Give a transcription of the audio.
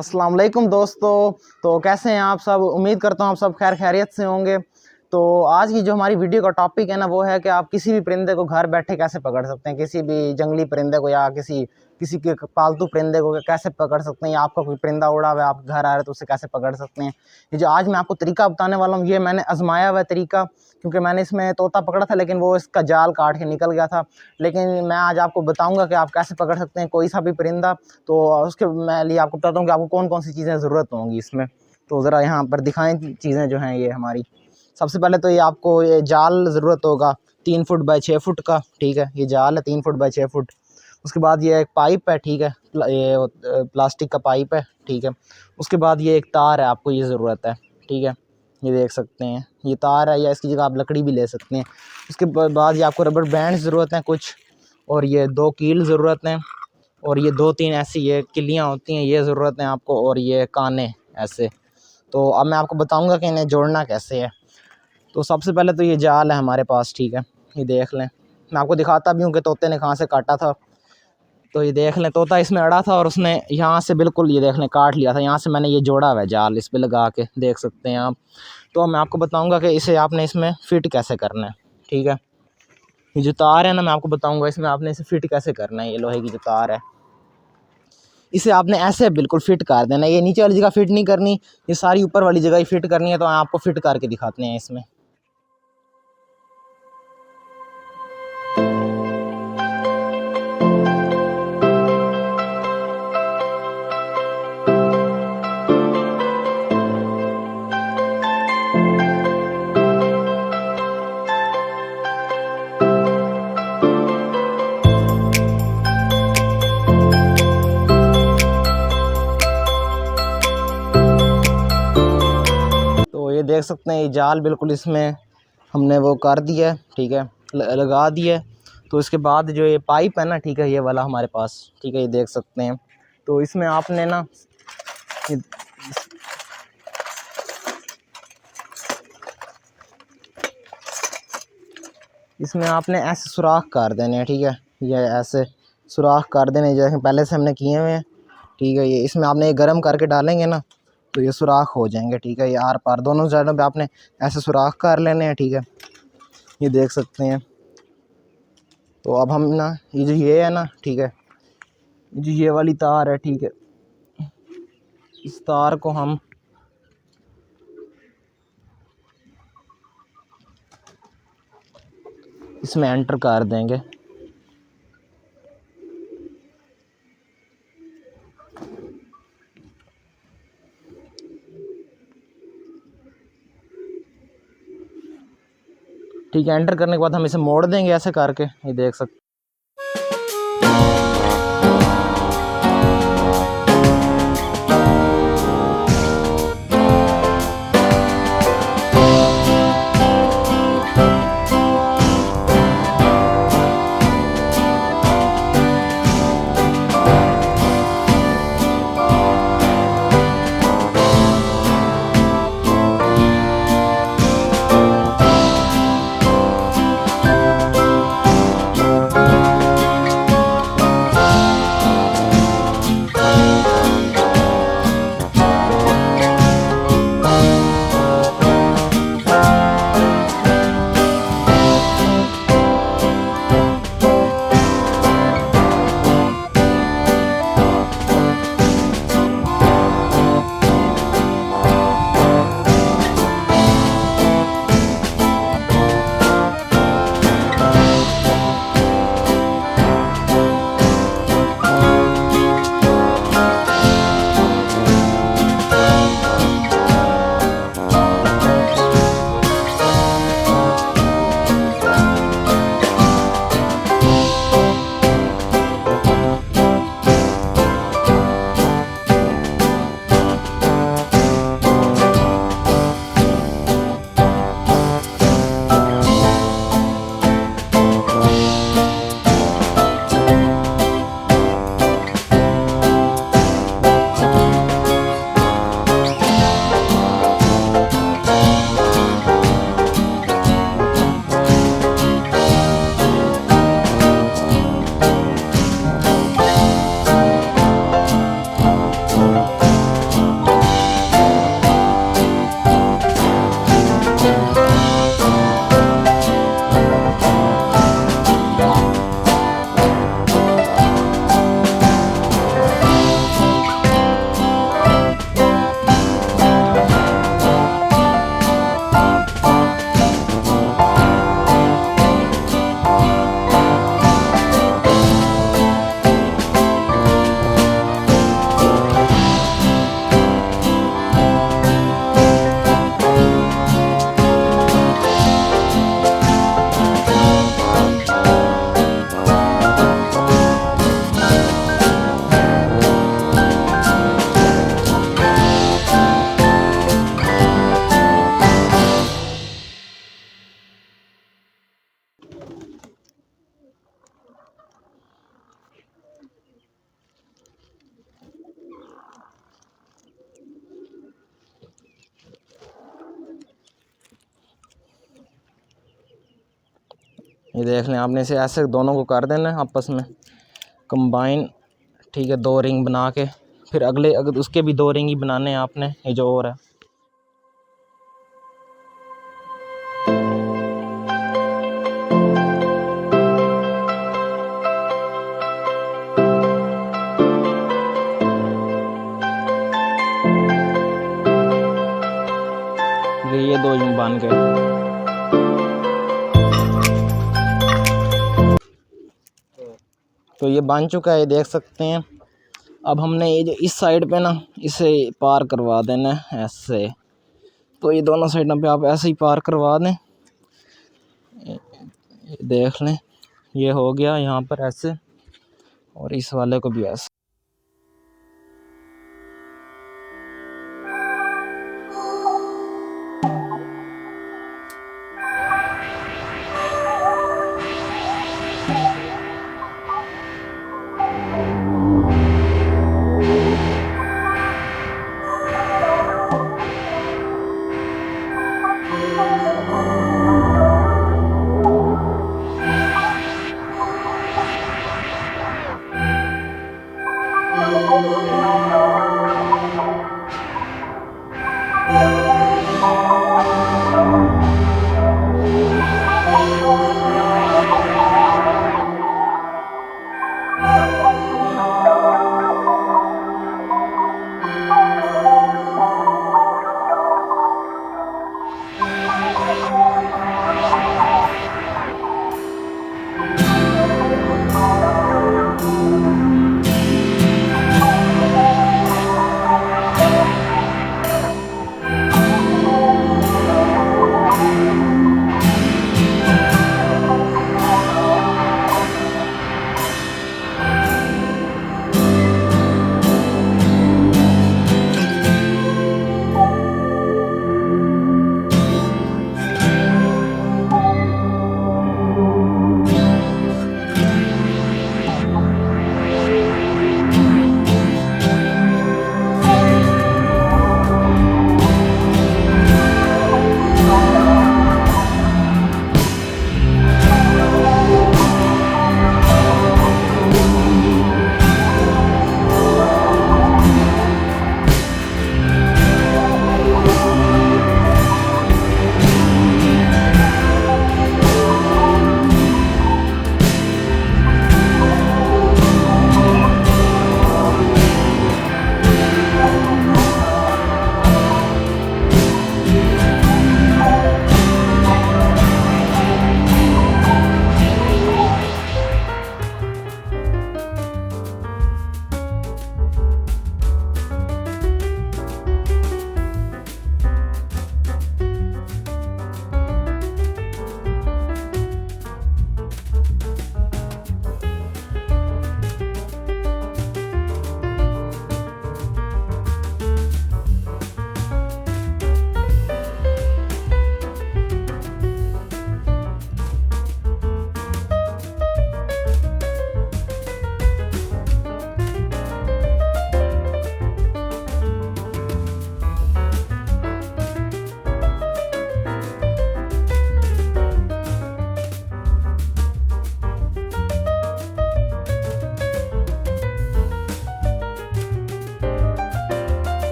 अस्सलाम वालेकुम दोस्तों। तो कैसे हैं आप सब? उम्मीद करता हूँ आप सब खैर खैरियत से होंगे। तो आज की जो हमारी वीडियो का टॉपिक है ना, वो है कि आप किसी भी परिंदे को घर बैठे कैसे पकड़ सकते हैं। किसी भी जंगली परिंदे को या किसी के पालतू परिंदे को कैसे पकड़ सकते हैं, या आपका कोई परिंदा उड़ा हुआ है, आप घर आ रहे हैं तो उसे कैसे पकड़ सकते हैं। ये जो आज मैं आपको तरीका बताने वाला हूँ, ये मैंने आजमाया हुआ तरीका, क्योंकि मैंने इसमें तोता पकड़ा था लेकिन वो इसका जाल काट के निकल गया था। लेकिन मैं आज आपको बताऊंगा कि आप कैसे पकड़ सकते हैं कोई सा भी परिंदा। तो उसके मैं लिए आपको बताता हूँ कि आपको कौन कौन सी चीज़ें ज़रूरत होंगी इसमें। तो ज़रा यहाँ पर दिखाएं चीज़ें जो हैं ये हमारी। सबसे पहले तो ये आपको ये जाल ज़रूरत होगा 3 फुट बाय 6 फुट का, ठीक है। ये जाल है 3 फुट बाय 6 फुट। उसके बाद ये एक पाइप है, ठीक है, ये प्लास्टिक का पाइप है, ठीक है। उसके बाद ये एक तार है, आपको ये ज़रूरत है, ठीक है। ये देख सकते हैं ये तार है, या इसकी जगह आप लकड़ी भी ले सकते हैं। उसके बाद ये आपको रबर बैंड ज़रूरत है कुछ, और ये 2 कील ज़रूरत हैं, और ये 2-3 ऐसी ये किलियाँ होती हैं, ये ज़रूरत हैं आपको, और ये काने ऐसे। तो अब मैं आपको बताऊंगा कि इन्हें जोड़ना कैसे है। तो सबसे पहले तो ये जाल है हमारे पास, ठीक है। ये देख लें, मैं आपको दिखाता भी हूँ कि तोते ने कहाँ से काटा था। तो ये देख लें, तोता इसमें अड़ा था और उसने यहाँ से बिल्कुल ये देख लें काट लिया था। यहाँ से मैंने ये जोड़ा हुआ है जाल, इस पर लगा के देख सकते हैं आप। तो मैं आपको बताऊँगा कि इसे आपने इसमें फ़िट कैसे करना है, ठीक है। ये जो तार है ना, मैं आपको बताऊँगा इसमें आपने इसे फ़िट कैसे करना है। ये लोहे की जो तार है, इसे आपने ऐसे बिल्कुल फिट कर देना। ये नीचे वाली जगह फिट नहीं करनी, ये सारी ऊपर वाली जगह ही फिट करनी है। तो आपको फिट करके दिखाते हैं इसमें। तो ये देख सकते हैं ये जाल बिल्कुल इसमें हमने वो कर दिया है, ठीक है, लगा दिया है। तो इसके बाद जो ये पाइप है ना, ठीक है, ये वाला हमारे पास, ठीक है, ये देख सकते हैं। तो इसमें आपने ना इसमें आपने ऐसे सुराख कर देने हैं, ठीक है। ये ऐसे सुराख कर देने जैसे पहले से हमने किए हुए हैं, ठीक है। ये इसमें आपने ये गर्म करके डालेंगे ना, तो ये सुराख हो जाएंगे, ठीक है। ये आर पार दोनों साइडों पे आपने ऐसे सुराख कर लेने हैं, ठीक है। ये देख सकते हैं। तो अब हम ना ये जो ये है ना, ठीक है, जो ये वाली तार है, ठीक है, इस तार को हम इसमें एंटर कर देंगे। ठीक है, एंटर करने के बाद हम इसे मोड़ देंगे ऐसे करके, ये देख सकते। ये देख लें, आपने इसे ऐसे दोनों को कर देना है आपस में कंबाइन, ठीक है, 2 रिंग बना के। फिर अगर उसके भी 2 रिंग ही बनाने हैं आपने, ये जो और है। ये 2 रिंग बन गए। तो ये बन चुका है, देख सकते हैं। अब हमने ये जो इस साइड पे ना, इसे पार करवा देना है ऐसे। तो ये दोनों साइडों पे आप ऐसे ही पार करवा दें। देख लें, ये हो गया यहाँ पर ऐसे, और इस वाले को भी ऐसे।